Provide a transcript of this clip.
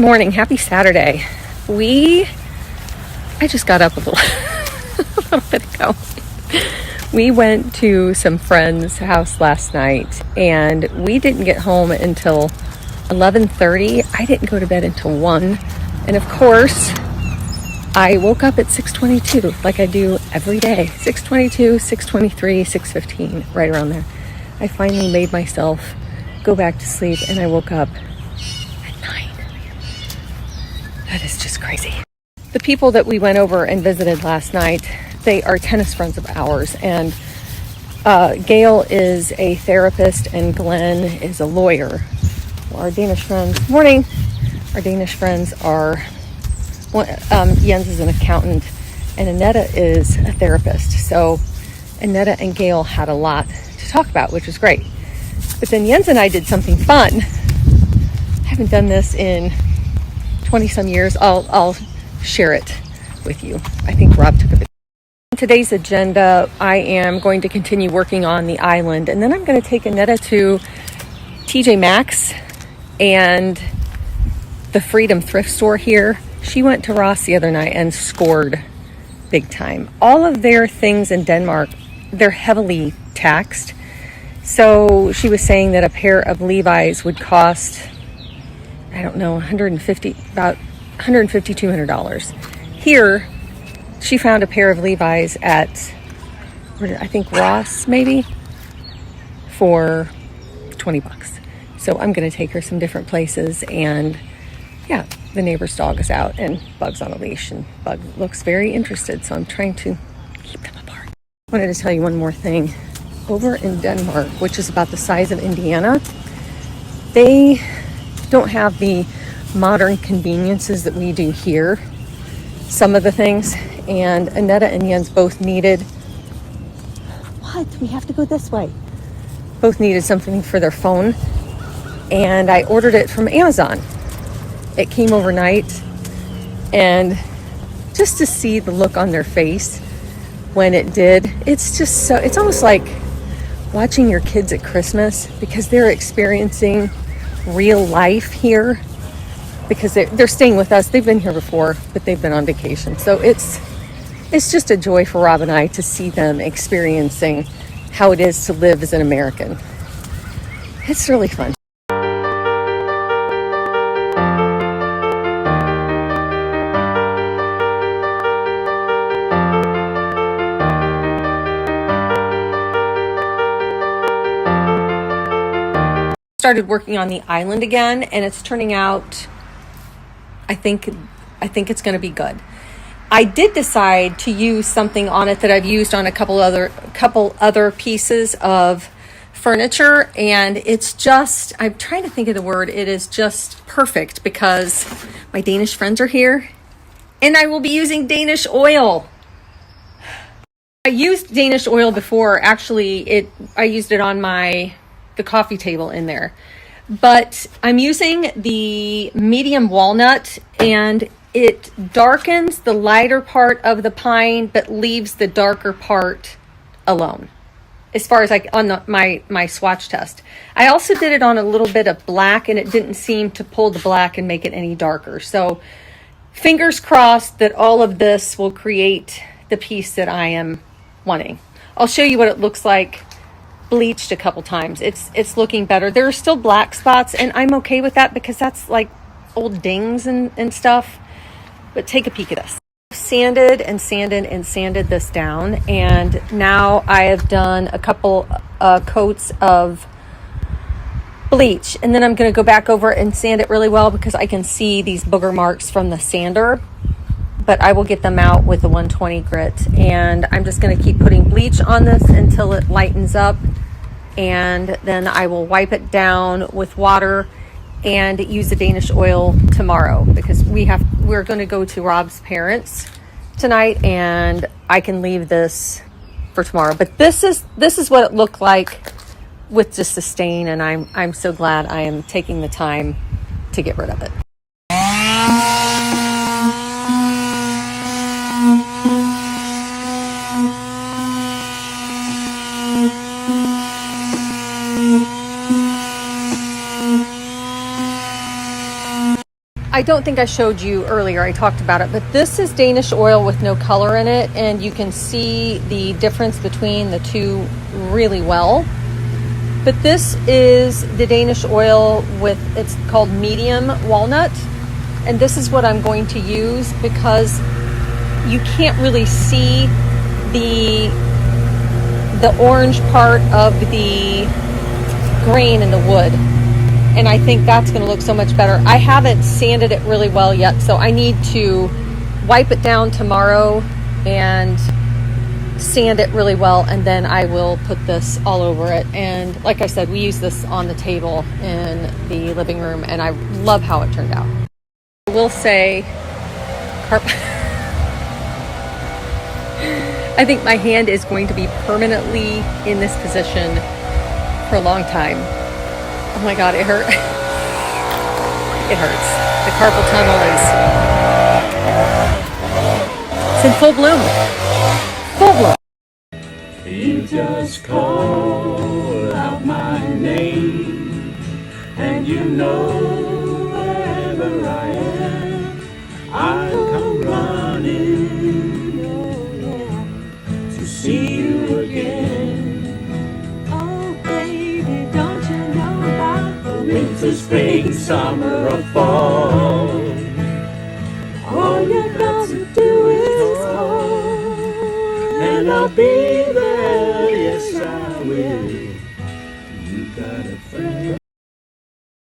Morning, happy Saturday. I just got up a little bit ago. We went to some friend's house last night and we didn't get home until 11:30. I didn't go to bed until 1. And of course, I woke up at 6:22 like I do every day. 6:22, 6:23, 6:15, right around there. I finally made myself go back to sleep and I woke up at 9. That is just crazy. The people that we went over and visited last night, they are tennis friends of ours, and Gail is a therapist and Glenn is a lawyer. Our Danish friends, morning. Our Danish friends are, Jens is an accountant and Annetta is a therapist. So Annetta and Gail had a lot to talk about, which was great. But then Jens and I did something fun. I haven't done this in 20 some years. I'll share it with you. I think Rob took a bit. In today's agenda, I am going to continue working on the island, and then I'm going to take Annetta to TJ Maxx and the Freedom thrift store here. She went to Ross the other night and scored big time. All of their things in Denmark, they're heavily taxed. So she was saying that a pair of Levi's would cost, I don't know, about $150, $200. Here, she found a pair of Levi's at, I think Ross maybe, for $20. So I'm going to take her some different places, and yeah, the neighbor's dog is out and Bug's on a leash, and Bug looks very interested, so I'm trying to keep them apart. I wanted to tell you one more thing. Over in Denmark, which is about the size of Indiana, they don't have the modern conveniences that we do here. Some of the things, and Annetta and Jens both needed, we have to go this way. Both needed something for their phone, and I ordered it from Amazon. It came overnight, and just to see the look on their face when it did, it's just so, it's almost like watching your kids at Christmas, because they're experiencing real life here, because they're staying with us. They've been here before, but they've been on vacation. So it's just a joy for Rob and I to see them experiencing how it is to live as an American. It's really fun. Started working on the island again, and it's turning out, I think it's going to be good. I did decide to use something on it that I've used on a couple other pieces of furniture, and it's just, I'm trying to think of the word, it is just perfect because my Danish friends are here and I will be using Danish oil. I used Danish oil before. Actually, I used it on the coffee table in there, but I'm using the medium walnut, and it darkens the lighter part of the pine but leaves the darker part alone, as far as on my swatch test. I also did it on a little bit of black, and it didn't seem to pull the black and make it any darker. So fingers crossed that all of this will create the piece that I am wanting. I'll show you what it looks like bleached a couple times. It's looking better. There are still black spots, and I'm okay with that because that's like old dings and stuff. But take a peek at this. Sanded this down, and now I have done a couple coats of bleach, and then I'm going to go back over and sand it really well because I can see these booger marks from the sander, but I will get them out with the 120 grit, and I'm just going to keep putting bleach on this until it lightens up, and then I will wipe it down with water and use the Danish oil tomorrow, because we're going to go to Rob's parents tonight, and I can leave this for tomorrow. But this is what it looked like with just the stain, and I'm so glad I am taking the time to get rid of it. I I don't think I showed you earlier. I talked about it, but this is Danish oil with no color in it, and you can see the difference between the two really well. But this is the Danish oil with, it's called medium walnut, and this is what I'm going to use because you can't really see the orange part of the grain in the wood. And I think that's going to look so much better. I haven't sanded it really well yet, so I need to wipe it down tomorrow and sand it really well, and then I will put this all over it. And like I said, we use this on the table in the living room, and I love how it turned out. I will say, I think my hand is going to be permanently in this position for a long time. Oh my God, it hurt. It hurts. The carpal tunnel is, it's in full bloom. Full bloom. You just call out my name, and you know wherever I am, I'll come running to see you again. Winter, spring, summer, or fall, all you got to do is call, and I'll be there, yes I will. You got a friend.